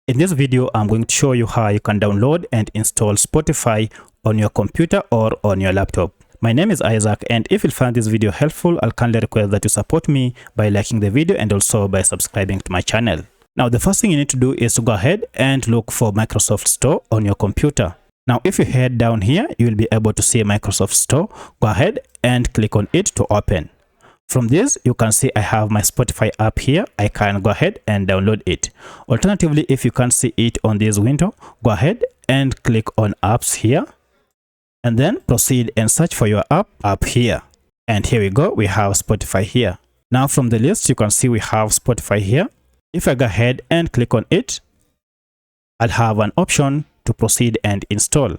In this video, I'm going to show you how you can download and install Spotify on your computer or on your laptop. My name is Isaac, and if you find this video helpful, I'll kindly request that you support me by liking the video and also by subscribing to my channel. Now, the first thing you need to do is to go ahead and look for Microsoft Store on your computer. Now, if you head down here, you will be able to see Microsoft Store. Go ahead and click on it to open. From this, you can see I have my Spotify app here. I can go ahead and download it. Alternatively, if you can't see it on this window, go ahead and click on apps here and then proceed and search for your app up here. And here we go. We have Spotify here. Now from the list, you can see we have Spotify here. If I go ahead and click on it, I'll have an option to proceed and install.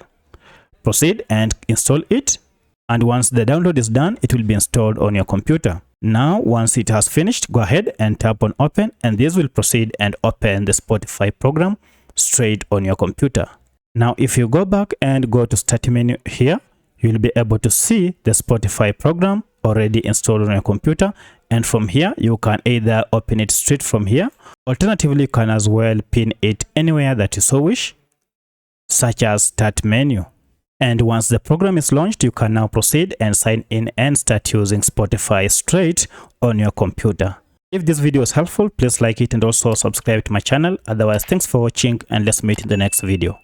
Proceed and install it. And once the download is done, it will be installed on your computer. Now, once it has finished, go ahead and tap on open, and this will proceed and open the Spotify program straight on your computer. Now, if you go back and go to start menu here, you'll be able to see the Spotify program already installed on your computer. And from here, you can either open it straight from here. Alternatively, you can as well pin it anywhere that you so wish, such as start menu. And once the program is launched, you can now proceed and sign in and start using Spotify straight on your computer. If this video is helpful, please like it and also subscribe to my channel. Otherwise, thanks for watching and let's meet in the next video.